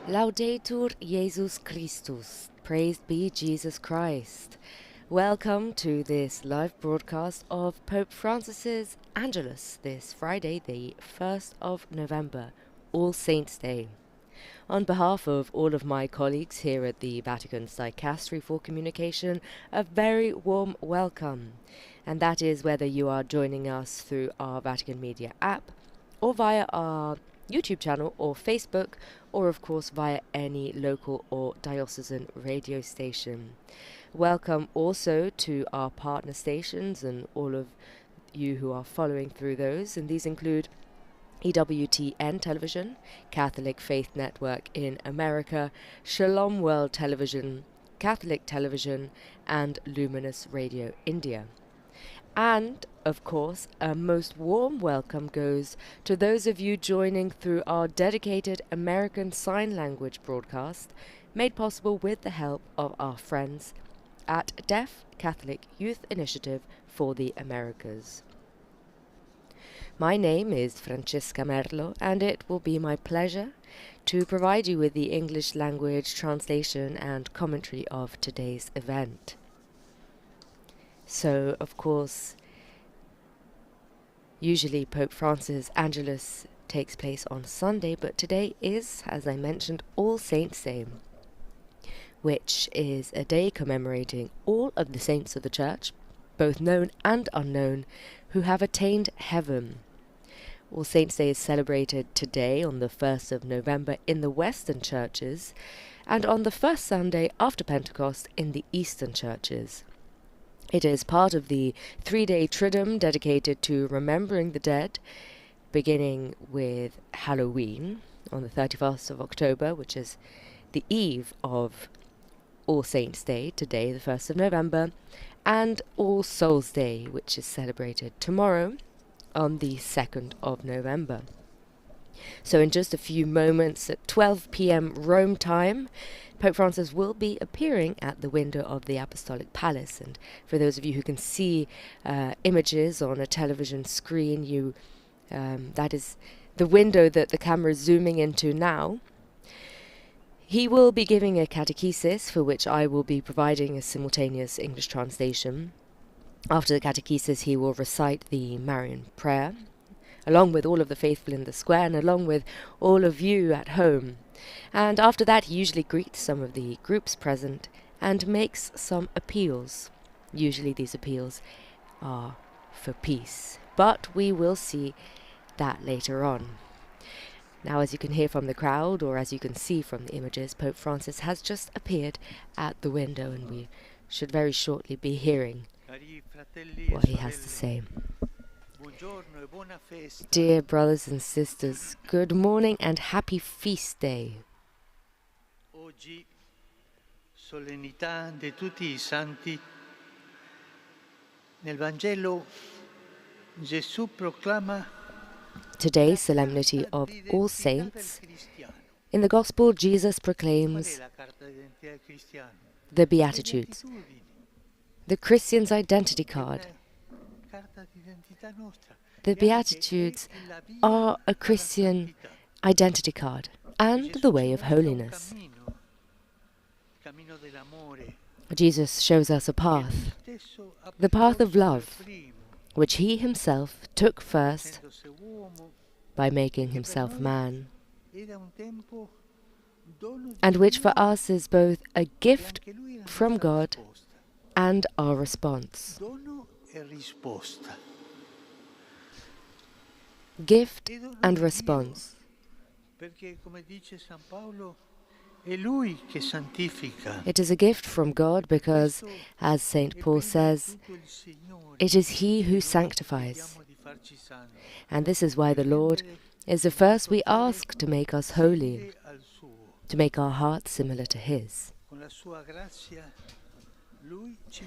Laudetur Jesus Christus. Praised be Jesus Christ. Welcome to this live broadcast of Pope Francis's Angelus this Friday, the 1st of November, All Saints' Day. On behalf of all of my colleagues here at the Vatican Dicastery for Communication, a very warm welcome. And that is whether you are joining us through our Vatican Media app or via our YouTube channel or Facebook, or of course via any local or diocesan radio station. Welcome also to our partner stations and all of you who are following through those, and these include EWTN Television, Catholic Faith Network in America, Shalom World Television, Catholic Television, and Luminous Radio India. And, of course, a most warm welcome goes to those of you joining through our dedicated American Sign Language broadcast, made possible with the help of our friends at Deaf Catholic Youth Initiative for the Americas. My name is Francesca Merlo, and it will be my pleasure to provide you with the English language translation and commentary of today's event. So, of course, usually Pope Francis' Angelus takes place on Sunday, but today is, as I mentioned, All Saints' Day, which is a day commemorating all of the saints of the Church, both known and unknown, who have attained heaven. All Saints' Day is celebrated today on the 1st of November in the Western churches, and on the first Sunday after Pentecost in the Eastern churches. It is part of the 3-day Triduum dedicated to remembering the dead, beginning with Halloween on the 31st of October, which is the eve of All Saints' Day, today, the 1st of November, and All Souls' Day, which is celebrated tomorrow on the 2nd of November. So in just a few moments at 12 p.m. Rome time, Pope Francis will be appearing at the window of the Apostolic Palace. And for those of you who can see images on a television screen, that is the window that the camera is zooming into now. He will be giving a catechesis, for which I will be providing a simultaneous English translation. After the catechesis, he will recite the Marian prayer, along with all of the faithful in the square and along with all of you at home. And after that, he usually greets some of the groups present and makes some appeals. Usually these appeals are for peace, but we will see that later on. Now, as you can hear from the crowd, or as you can see from the images, Pope Francis has just appeared at the window, and we should very shortly be hearing what he has to say. Dear brothers and sisters, good morning and happy feast day. Oggi, solennità di tutti I santi, nel Vangelo Gesù proclama Today's solemnity of All Saints. In the Gospel, Jesus proclaims the Beatitudes, the Christian's identity card. The Beatitudes are a Christian identity card and the way of holiness. Jesus shows us a path, the path of love, which he himself took first by making himself man, and which for us is both a gift from God and our response. Gift and response. It is a gift from God because, as St. Paul says, it is He who sanctifies. And this is why the Lord is the first we ask to make us holy, to make our hearts similar to His.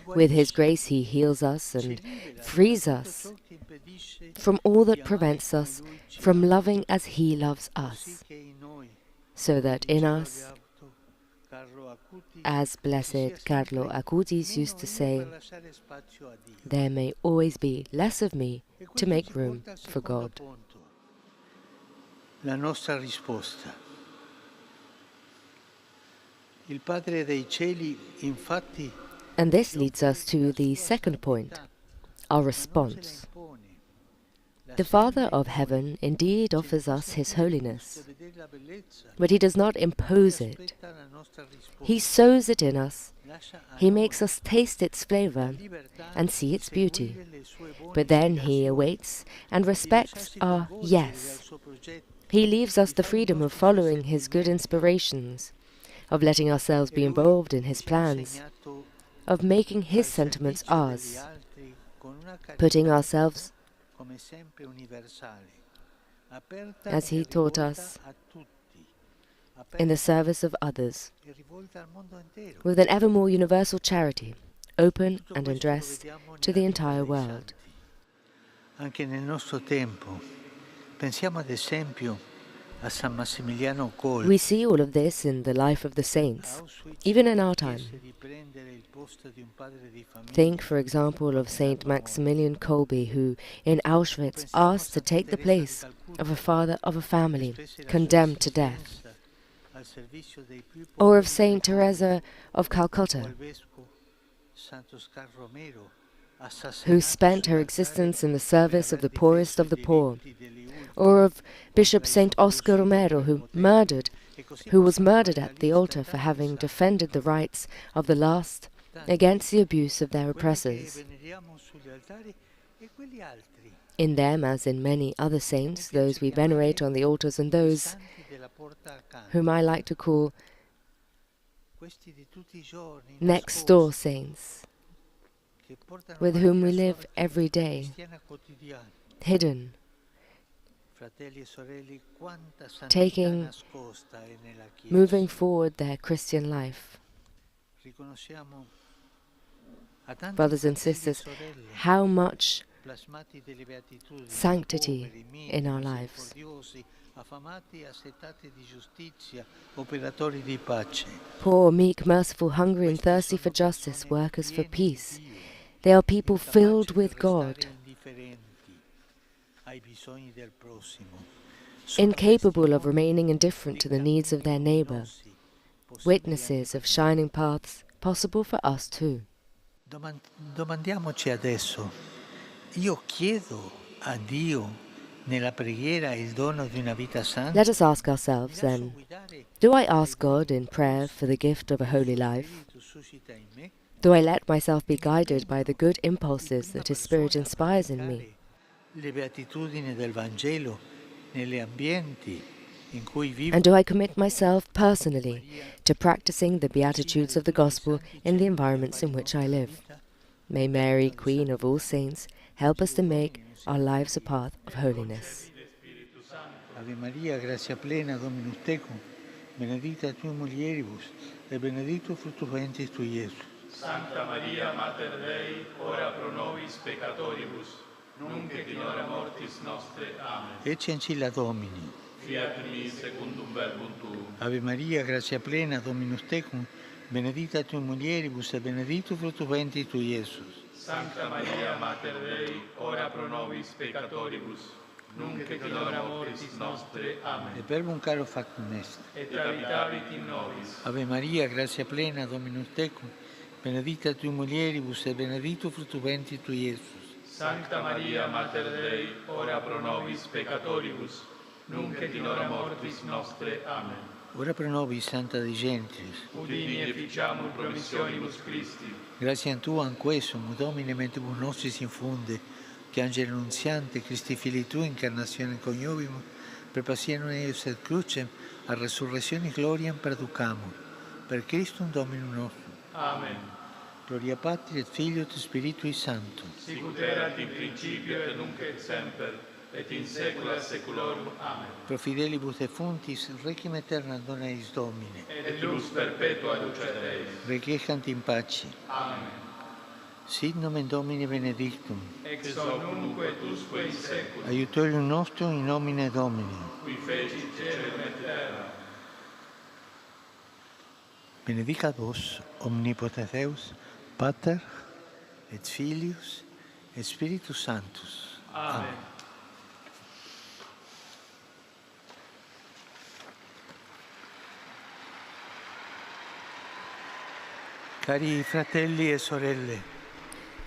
With His grace He heals us and frees us from all that prevents us from loving as He loves us, so that in us, as Blessed Carlo Acutis used to say, there may always be less of me to make room for God. La nostra risposta. Il Padre dei Cieli, infatti, And this leads us to the second point, our response. The Father of heaven indeed offers us his holiness, but he does not impose it. He sows it in us. He makes us taste its flavor and see its beauty. But then he awaits and respects our yes. He leaves us the freedom of following his good inspirations, of letting ourselves be involved in his plans, of making his sentiments ours, putting ourselves, as he taught us, in the service of others, with an ever more universal charity, open and addressed to the entire world. Anche nel nostro tempo, pensiamo ad esempio a San Massimiliano Kolbe. We see all of this in the life of the saints, even in our time. Think, for example, of Saint Maximilian Kolbe, who in Auschwitz asked to take the place of a father of a family condemned to death. Or of Saint Teresa of Calcutta, who spent her existence in the service of the poorest of the poor. Or of Bishop Saint Oscar Romero, who was murdered at the altar for having defended the rights of the last against the abuse of their oppressors. In them, as in many other saints, those we venerate on the altars and those whom I like to call next-door saints, with whom we live every day, hidden, moving forward their Christian life. Brothers and sisters, how much sanctity in our lives. Poor, meek, merciful, hungry and thirsty for justice, workers for peace. They are people filled with God, incapable of remaining indifferent to the needs of their neighbor, witnesses of shining paths possible for us too. Domandiamoci adesso, io chiedo a Dio nella preghiera il dono di una vita santa? Let us ask ourselves then, do I ask God in prayer for the gift of a holy life? Do I let myself be guided by the good impulses that His Spirit inspires in me? Le beatitudini del Vangelo negli ambienti in cui vivo. And do I commit myself personally to practicing the Beatitudes of the Gospel in the environments in which I live? May Mary, Queen of all saints, help us to make our lives a path of holiness. Ave Maria, grazia plena, Dominus tecum, benedicta tui mulieribus, e benedictus fructus ventris tui, Iesus. Sancta Maria, Mater Dei, ora pro nobis peccatoribus, nunc et in hora mortis nostre. Amen. Ecce ancilla Domini. Fiat mi secundum verbum tuum. Ave Maria, grazia plena, Dominus tecum, benedicta tui mulieribus, e benedictus fructus ventris tui, Iesus. Sancta Maria, Mater Dei, ora pro nobis peccatoribus, nunc et in hora mortis nostre. Amen. Et verbum caro factum est. Et habitavit in nobis. Ave Maria, grazia plena, Dominus tecum, benedicta tui mulieribus, et benedictus fructus ventris tui, Iesus. Sancta Maria, Mater Dei, ora pro nobis peccatoribus, nunc et in hora mortis nostre. Amen. Ora pro nobis, Santa Dei Gentilis. Udini et ficiamur promissionibus Christi. Gratiam Tuam quesum, Domine mentibus nostris infunde, che Angelo Nunziante, Christi Filii Tui, incarnazione coniovimus, per passione eius et crucem, a resurrezione gloriam perducamur. Per Christum Dominum nostrum. Amen. Gloria Patri et Filio et Spiritui Sancto. Sicut erat in principio et nunc et semper, et in saecula saeculorum. Amen. Pro fidelibus defunctis, requiem aeternam dona eis Domine. Et lux perpetua ducet eis. Requiescant in pace. Amen. Sit nomen Domini benedictum. Ex hoc nunc et usque in saecula. Aiutorium nostrum in nomine Domini. Qui fecit caelum et terra. Benedicat vos, omnipotens Deus, Pater, et Filius, et Spiritus Sanctus. Amen. Cari fratelli e sorelle,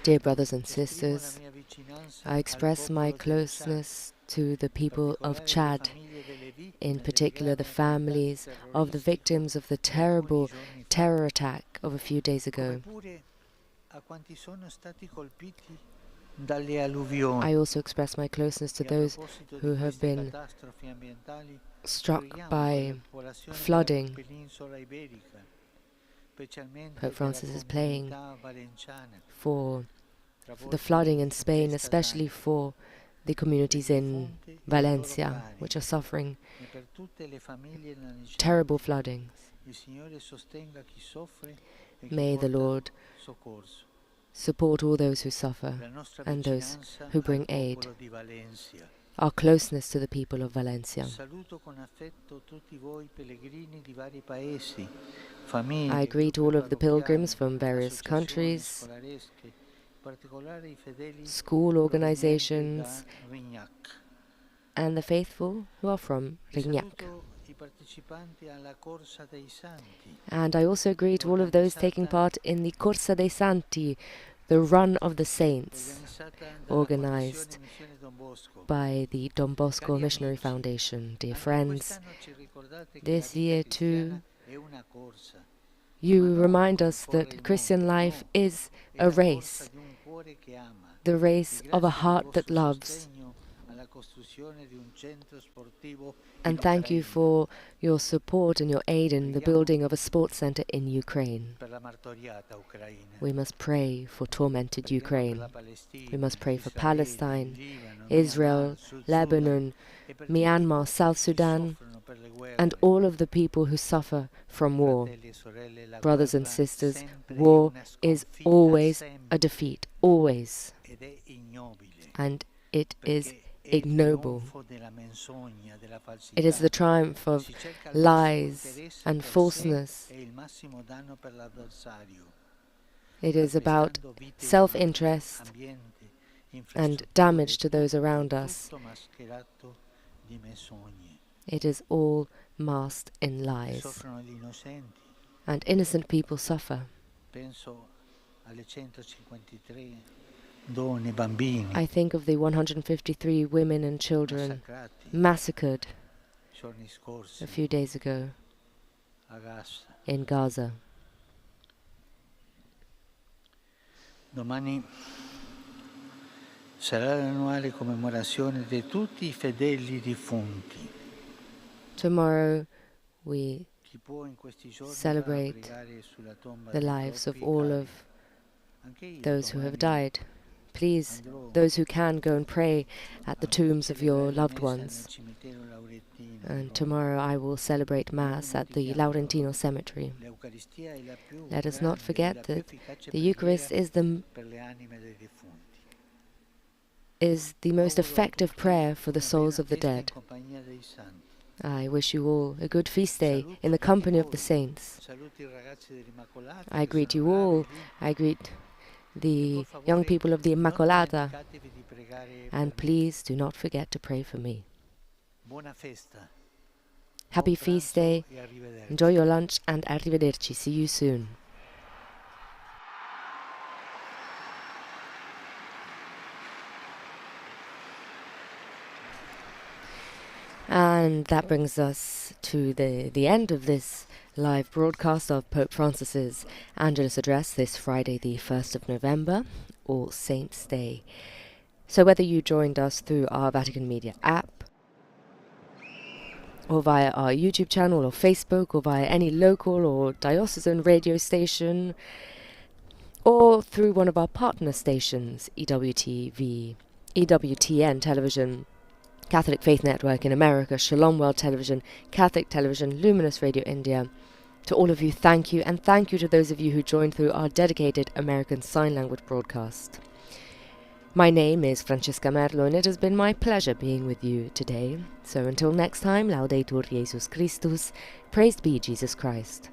Dear brothers and sisters, I express my closeness to the people of Chad, in particular the families of the victims of the terrible terror attack of a few days ago. I also express my closeness to those who have been struck by flooding. Pope Francis is praying for the flooding in Spain, especially for the communities in Valencia, which are suffering terrible floodings. May the Lord support all those who suffer and those who bring aid. Our closeness to the people of Valencia. I greet all of the pilgrims from various countries, school organizations, and the faithful who are from Rignac. And I also greet all of those taking part in the Corsa dei Santi, the Run of the Saints, organized by the Don Bosco Missionary Foundation. Dear friends, this year too, you remind us that Christian life is a race, the race of a heart that loves. And thank you for your support and your aid in the building of a sports center in Ukraine. We must pray for tormented Ukraine. We must pray for Palestine, Israel, Lebanon, Myanmar, South Sudan, and all of the people who suffer from war. Brothers and sisters, war is always a defeat, always. And it is ignoble. It is the triumph of lies and falseness. It is about self-interest and damage to those around us. It is all masked in lies. And innocent people suffer. I think of the 153 women and children massacred a few days ago in Gaza. Domani sarà l'annuale commemorazione di tutti I fedeli defunti. Tomorrow we celebrate the lives of all of those who have died. Please, those who can, go and pray at the tombs of your loved ones. And tomorrow I will celebrate Mass at the Laurentino Cemetery. Let us not forget that the Eucharist is the most effective prayer for the souls of the dead. I wish you all a good feast day in the company of the saints. I greet you all. I greet the young people of the Immacolata, and please do not forget to pray for me. Happy feast day, enjoy your lunch, and arrivederci, see you soon. And that brings us to the end of this live broadcast of Pope Francis's Angelus address this Friday, the 1st of November, All Saints' Day. So whether you joined us through our Vatican Media app, or via our YouTube channel or Facebook, or via any local or diocesan radio station, or through one of our partner stations, EWTN Television, Catholic Faith Network in America, Shalom World Television, Catholic Television, Luminous Radio India. To all of you, thank you, and thank you to those of you who joined through our dedicated American Sign Language broadcast. My name is Francesca Merlo, and it has been my pleasure being with you today. So until next time, Laudetur Jesus Christus, praised be Jesus Christ.